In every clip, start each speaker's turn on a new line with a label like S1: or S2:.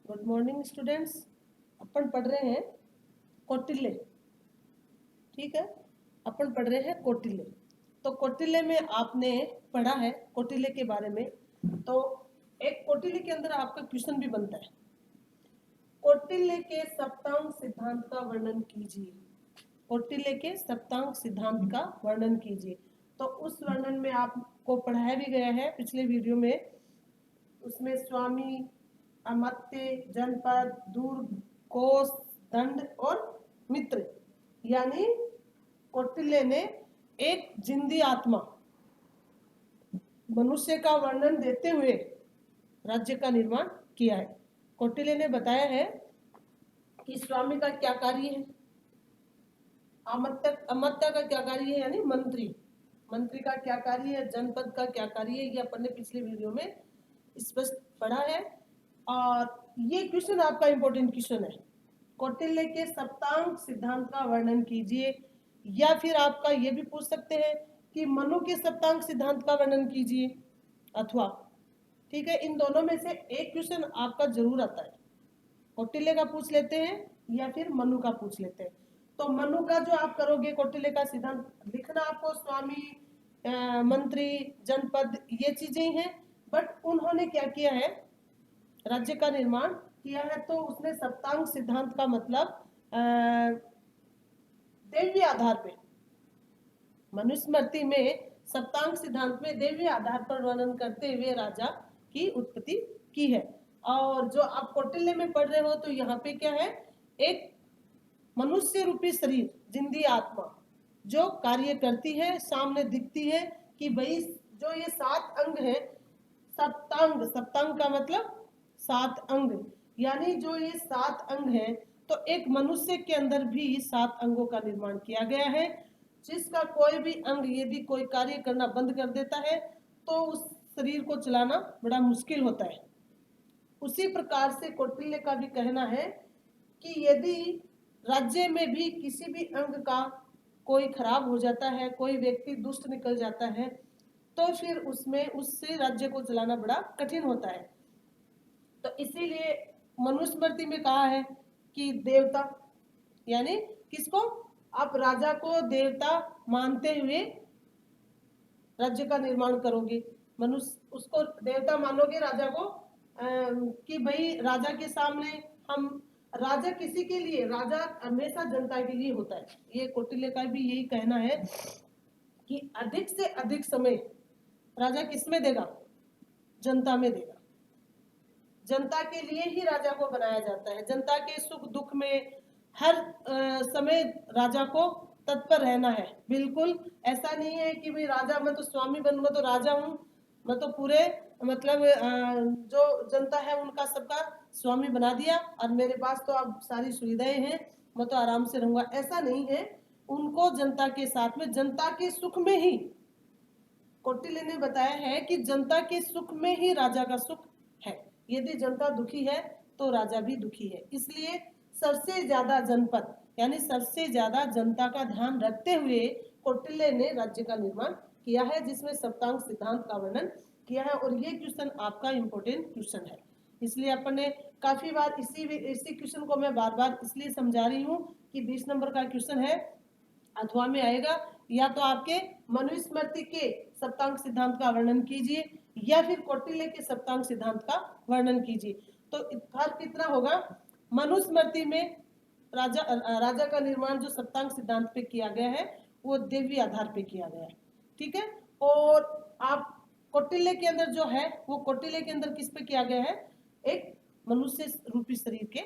S1: Good morning students. अपन पढ़ रहे हैं कौटिल्य। ठीक है, अपन पढ़ रहे हैं कौटिल्य। तो कौटिल्य में आपने पढ़ा है कौटिल्य के बारे में। तो एक कौटिल्य के अंदर आपका क्वेश्चन भी बनता है, कौटिल्य के सप्तांग सिद्धांत का वर्णन कीजिए। कौटिल्य के सप्तांग सिद्धांत का वर्णन कीजिए। तो उस वर्णन में आपको पढ़ाया भी गया है पिछले वीडियो में। उसमें स्वामी, अमात्य, जनपद, दुर्ग, कोष, दंड और मित्र, यानी कौटिल्य ने एक जिंदी आत्मा मनुष्य का वर्णन देते हुए राज्य का निर्माण किया है। कौटिल्य ने बताया है कि स्वामी का क्या कार्य है, अमात्य का क्या कार्य है यानी मंत्री, मंत्री का क्या कार्य है, जनपद का क्या कार्य है, ये अपन ने पिछले वीडियो में स्पष्ट पढ़ा है। और ये क्वेश्चन आपका इंपॉर्टेंट क्वेश्चन है, कौटिल्य के सप्तांग सिद्धांत का वर्णन कीजिए। या फिर आपका ये भी पूछ सकते हैं कि मनु के सप्तांग सिद्धांत का वर्णन कीजिए, अथवा ठीक है, इन दोनों में से एक क्वेश्चन आपका जरूर आता है। कौटिल्य का पूछ लेते हैं या फिर मनु का पूछ लेते हैं। तो मनु का जो आप करोगे, कौटिल्य का सिद्धांत लिखना आपको स्वामी, मंत्री, जनपद, ये चीजें हैं। बट उन्होंने क्या किया है, राज्य का निर्माण किया है। तो उसने सप्तांग सिद्धांत का मतलब दैवीय आधार पे, मनुस्मृति में सप्तांग सिद्धांत में दैवीय आधार पर वर्णन करते हुए राजा की उत्पत्ति की है। और जो आप कौटिल्य में पढ़ रहे हो तो यहाँ पे क्या है, एक मनुष्य रूपी शरीर, जिंदी आत्मा जो कार्य करती है, सामने दिखती है कि भाई जो ये 7 अंग है, सप्तांग, सप्तांग का मतलब 7 अंग, यानी जो ये 7 अंग है, तो एक मनुष्य के अंदर भी 7 अंगों का निर्माण किया गया है, जिसका कोई भी अंग यदि कोई कार्य करना बंद कर देता है तो उस शरीर को चलाना बड़ा मुश्किल होता है। उसी प्रकार से कौटिल्य का भी कहना है कि यदि राज्य में भी किसी भी अंग का कोई खराब हो जाता है, कोई व्यक्ति दुष्ट निकल जाता है, तो फिर उसमें उससे राज्य को चलाना बड़ा कठिन होता है। तो इसीलिए मनुस्मृति में कहा है कि देवता, यानी किसको, आप राजा को देवता मानते हुए राज्य का निर्माण करोगे। मनुष्य उसको देवता मानोगे राजा को, कि भाई राजा के सामने हम, राजा किसी के लिए, राजा हमेशा जनता के लिए होता है। ये कौटिल्य का भी यही कहना है कि अधिक से अधिक समय राजा किसमें देगा, जनता में देगा। जनता के लिए ही राजा को बनाया जाता है। जनता के सुख दुख में हर समय राजा को तत्पर रहना है। बिल्कुल ऐसा नहीं है कि भाई राजा, मैं तो स्वामी बनूंगा तो राजा हूँ, मैं तो पूरे मतलब जो जनता है उनका सबका स्वामी बना दिया और मेरे पास तो अब सारी सुविधाएं हैं, मैं तो आराम से रहूंगा, ऐसा नहीं है। उनको जनता के साथ में, जनता के सुख में ही, कौटिल्य ने बताया है कि जनता के सुख में ही राजा का सुख है। यदि जनता दुखी है तो राजा भी दुखी है। इसलिए सबसे ज्यादा जनपद, यानी सबसे ज्यादा जनता का ध्यान रखते हुए कौटिल्य ने राज्य का निर्माण किया है, जिसमें सप्तांग सिद्धांत का वर्णन किया है। और ये क्वेश्चन आपका इंपोर्टेंट क्वेश्चन है, इसलिए अपन ने काफी बार इसी क्वेश्चन को मैं बार बार इसलिए समझा रही हूँ कि 20 नंबर का क्वेश्चन है, अथवा में आएगा। या तो आपके मनुस्मृति के सप्तांग सिद्धांत का वर्णन कीजिए या फिर कौटिल्य के सप्तांग सिद्धांत का वर्णन कीजिए। तो फर्क कितना होगा, मनुस्मृति में राजा का निर्माण जो सप्तांग सिद्धांत पे किया गया है वो देवी आधार पे किया गया है, ठीक है। और आप कौटिल्य के अंदर जो है वो कौटिल्य के अंदर किस पे किया गया है, एक मनुष्य रूपी शरीर के,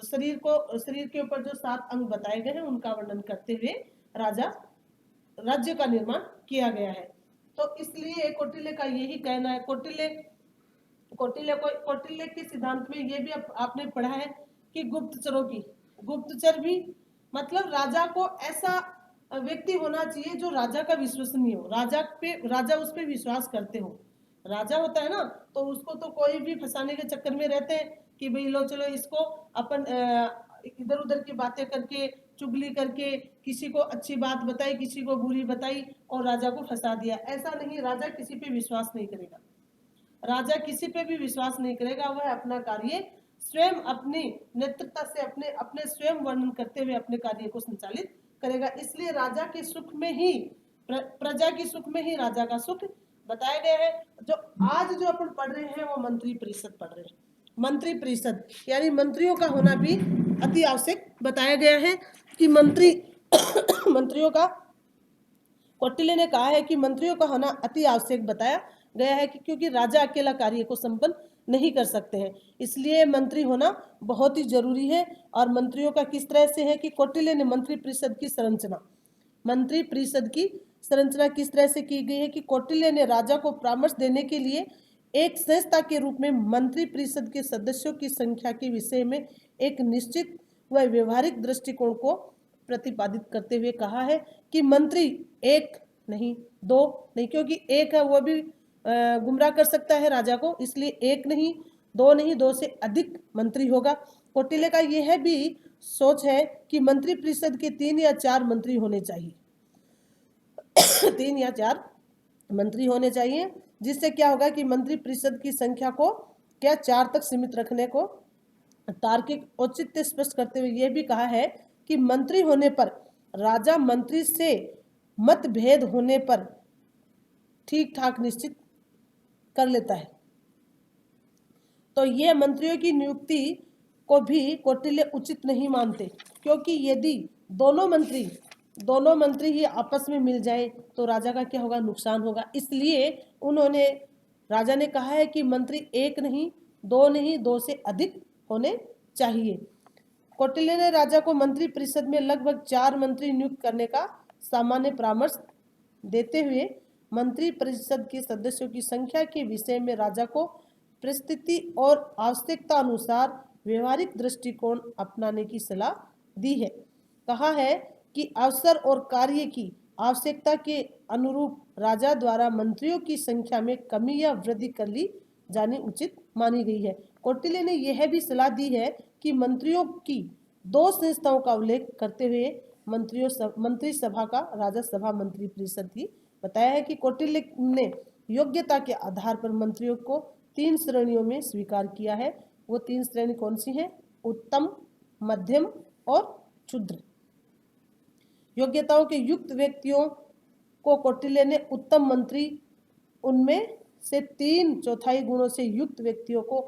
S1: शरीर के ऊपर जो 7 अंग बताए गए हैं उनका वर्णन करते हुए राज्य का निर्माण किया गया है। तो इसलिए कौटिल्य का यही कहना है। कौटिल्य के सिद्धांत में ये भी आपने पढ़ा है कि गुप्तचर भी मतलब राजा को ऐसा व्यक्ति होना चाहिए जो राजा का विश्वसनीय हो, राजा उस पर विश्वास करते हो। राजा होता है ना, तो उसको तो कोई भी फंसाने के चक्कर में रहते हैं कि भाई लो चलो इसको अपन इधर उधर की बातें करके, चुगली करके, किसी को अच्छी बात बताई, किसी को बुरी बताई और राजा को फंसा दिया। ऐसा नहीं, राजा किसी पे विश्वास नहीं करेगा, राजा किसी पे भी विश्वास नहीं करेगा, वह अपना कार्य स्वयं अपनी नेतृत्व से अपने अपने स्वयं वर्णन करते हुए अपने कार्य को संचालित करेगा। इसलिए राजा के सुख में ही प्रजा की सुख में ही राजा का सुख बताया गया है। जो आज जो अपन पढ़ रहे हैं वो मंत्री परिषद पढ़ रहे हैं। मंत्री परिषद यानी मंत्रियों का होना भी अति आवश्यक बताया गया है कि मंत्री मंत्रियों का, कौटिल्य ने कहा है कि मंत्रियों का होना अति आवश्यक बताया गया है कि क्योंकि राजा अकेला कार्य को संपन्न नहीं कर सकते हैं, इसलिए मंत्री होना बहुत ही जरूरी है। और मंत्रियों का किस तरह से है कि कौटिल्य ने मंत्री परिषद की संरचना, मंत्री परिषद की संरचना किस तरह से की गई है कि कौटिल्य ने राजा को परामर्श देने के लिए एक संस्था के रूप में मंत्री परिषद के सदस्यों की संख्या के विषय में एक निश्चित व व्यवहारिक दृष्टिकोण को प्रतिपादित करते हुए कहा है कि मंत्री एक नहीं, दो नहीं, क्योंकि एक है वो भी गुमराह कर सकता है राजा को, इसलिए एक नहीं, दो से अधिक मंत्री होगा। कौटिल्य का यह भी सोच है कि मंत्री परिषद के 3 या 4 मंत्री होने चाहिए 3 या 4 मंत्री होने चाहिए, जिससे क्या होगा कि मंत्री परिषद की संख्या को क्या 4 तक सीमित रखने को तार्किक औचित्य स्पष्ट करते हुए यह भी कहा है कि मंत्री होने पर राजा मंत्री से मतभेद होने पर ठीक ठाक निश्चित कर लेता है। तो ये मंत्रियों की नियुक्ति को भी कौटिल्य उचित नहीं मानते, क्योंकि यदि दोनों मंत्री ही आपस में मिल जाए तो राजा का क्या होगा, नुकसान होगा। इसलिए उन्होंने, राजा ने कहा है कि मंत्री एक नहीं, दो से अधिक होने चाहिए। कौटिल्य ने राजा को मंत्री परिषद में लगभग 4 मंत्री नियुक्त करने का सामान्य परामर्श देते हुए मंत्री परिषद के सदस्यों की संख्या के विषय में राजा को परिस्थिति और आवश्यकता अनुसार व्यवहारिक दृष्टिकोण अपनाने की सलाह दी है। कहा है कि अवसर और कार्य की आवश्यकता के अनुरूप राजा द्वारा मंत्रियों की संख्या में कमी या वृद्धि कर ली जानी उचित मानी गई है। कौटिल्य ने यह भी सलाह दी है कि मंत्रियों की 2 संस्थाओं का उल्लेख करते हुए मंत्री सभा का राजा सभा मंत्री परिषद ही बताया है कि कौटिल्य ने योग्यता के आधार पर मंत्रियों को 3 श्रेणियों में स्वीकार किया है। वो 3 श्रेणी कौन सी हैं? उत्तम, मध्यम और क्षुद्र। योग्यताओं के युक्त व्यक्तियों को कौटिल्य ने उत्तम मंत्री, उनमें से 3/4 गुणों से युक्त व्यक्तियों को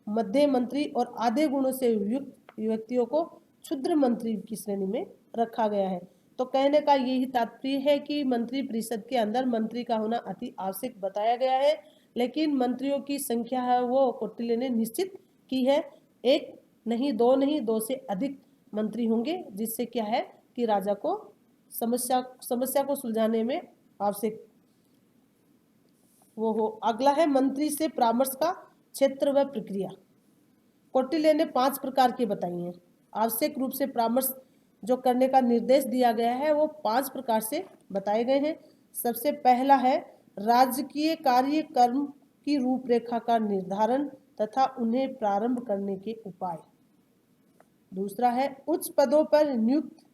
S1: मध्य मंत्री और आधे गुणों से युक्त व्यक्तियों को क्षुद्र मंत्री की श्रेणी में रखा गया है। तो कहने का यही तात्पर्य है कि मंत्री परिषद के अंदर मंत्री का होना अति आवश्यक बताया गया है, लेकिन मंत्रियों की संख्या है वो कौटिल्य ने निश्चित की है, 1 नहीं, 2 नहीं, 2 से अधिक मंत्री होंगे, जिससे क्या है कि राजा को समस्या को सुलझाने में आवश्यक वो हो। अगला है मंत्री से परामर्श का क्षेत्र व प्रक्रिया। कौटिल्य ने 5 प्रकार की बताई हैं। आवश्यक रूप से परामर्श जो करने का निर्देश दिया गया है वो 5 प्रकार से बताए गए हैं। सबसे पहला है राजकीय कार्यक्रम की रूपरेखा का निर्धारण तथा उन्हें प्रारंभ करने के उपाय। दूसरा है उच्च पदों पर नियुक्त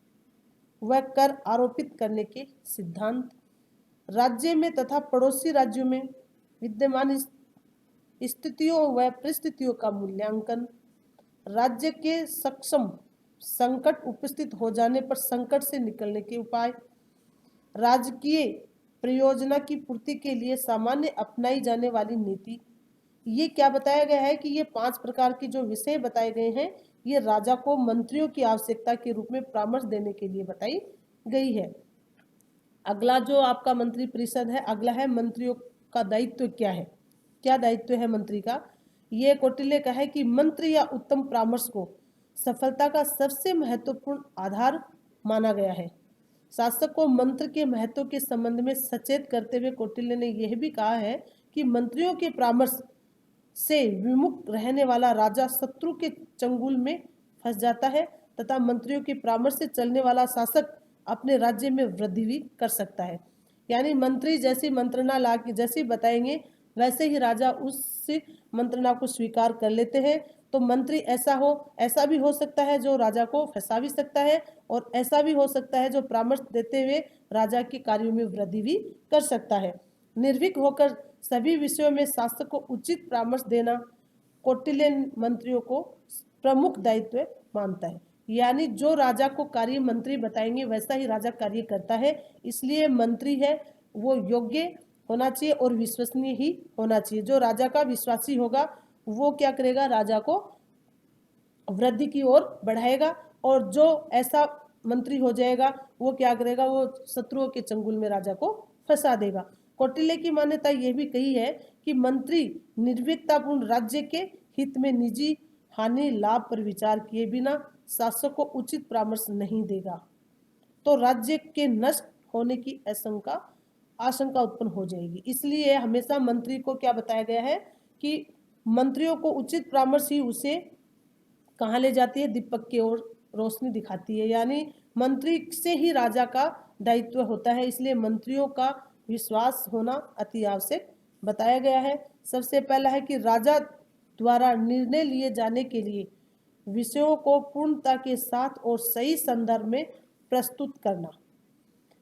S1: व कर आरोपित करने के सिद्धांत। राज्य में तथा पड़ोसी राज्यों में विद्यमान स्थितियों व परिस्थितियों का मूल्यांकन। राज्य के सक्षम संकट उपस्थित हो जाने पर संकट से निकलने के उपाय। राजकीय प्रयोजना की पूर्ति के लिए सामान्य अपनाई जाने वाली नीति। ये क्या बताया गया है कि ये 5 प्रकार की जो विषय बताए गए हैं ये राजा को मंत्रियों की आवश्यकता के रूप में परामर्श देने के लिए बताई गई है। अगला जो आपका मंत्री परिषद है, अगला है मंत्रियों का दायित्व क्या है, क्या दायित्व है मंत्री का। ये कौटिल्य का है कि मंत्री या उत्तम परामर्श को सफलता का सबसे महत्वपूर्ण आधार माना गया है। शासक को मंत्र के महत्व के संबंध में सचेत करते हुए कौटिल्य ने यह भी कहा है कि मंत्रियों के परामर्श से विमुख रहने वाला राजा शत्रु के चंगुल में फंस जाता है तथा मंत्रियों के परामर्श से चलने वाला शासक अपने राज्य में वृद्धि भी कर सकता है। यानी मंत्री जैसी मंत्रणा ला के जैसे बताएंगे वैसे ही राजा उस मंत्रणा को स्वीकार कर लेते हैं। तो मंत्री ऐसा भी हो सकता है जो राजा को फंसा भी सकता है और ऐसा भी हो सकता है जो परामर्श देते हुए राजा के कार्यों में वृद्धि भी कर सकता है। निर्भीक होकर सभी विषयों में शासक को उचित परामर्श देना कौटिल्य मंत्रियों को प्रमुख दायित्व मानता है। यानी जो राजा को कार्य मंत्री बताएंगे वैसा ही राजा कार्य करता है। इसलिए मंत्री है वो योग्य होना चाहिए और विश्वसनीय ही होना चाहिए। जो राजा का विश्वासी होगा वो क्या करेगा, राजा को वृद्धि की ओर बढ़ाएगा, और जो ऐसा मंत्री हो जाएगा वो क्या करेगा, वो शत्रुओं के चंगुल में राजा को फंसा देगा। कौटिल्य की मान्यता यह भी कही है कि मंत्री निर्भीकतापूर्ण राज्य के हित में निजी हानि लाभ पर विचार किए बिना शासक को उचित परामर्श नहीं देगा तो राज्य के नष्ट होने की आशंका उत्पन्न हो जाएगी। इसलिए हमेशा मंत्री को क्या बताया गया है कि मंत्रियों को उचित परामर्श ही उसे कहाँ ले जाती है, दीपक की ओर रोशनी दिखाती है। यानी मंत्री से ही राजा का दायित्व होता है, इसलिए मंत्रियों का विश्वास होना अति आवश्यक बताया गया है। सबसे पहला है कि राजा द्वारा निर्णय लिए जाने के लिए विषयों को पूर्णता के साथ और सही संदर्भ में प्रस्तुत करना,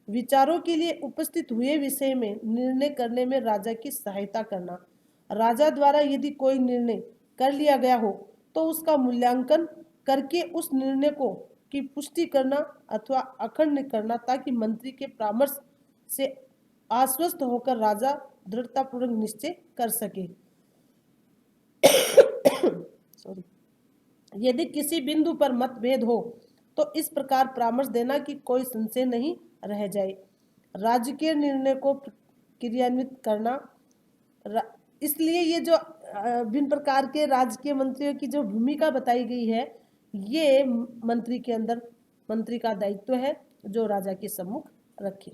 S1: विचारों के लिए उपस्थित हुए विषय में निर्णय करने में राजा की सहायता करना, राजा द्वारा यदि कोई निर्णय कर लिया गया हो तो उसका मूल्यांकन करके उस निर्णय को की पुष्टि करना अथवा अखंड करना, ताकि मंत्री के परामर्श से आश्वस्त होकर राजा दृढ़तापूर्वक निश्चय कर सके। सॉरी, यदि किसी बिंदु पर मतभेद हो तो इस प्रकार परामर्श देना कि कोई संशय नहीं रह जाए। राजकीय निर्णय को क्रियान्वित करना, इसलिए ये जो विभिन्न प्रकार के राजकीय मंत्रियों की जो भूमिका बताई गई है, ये मंत्री के अंदर मंत्री का दायित्व है जो राजा के सम्मुख रखे।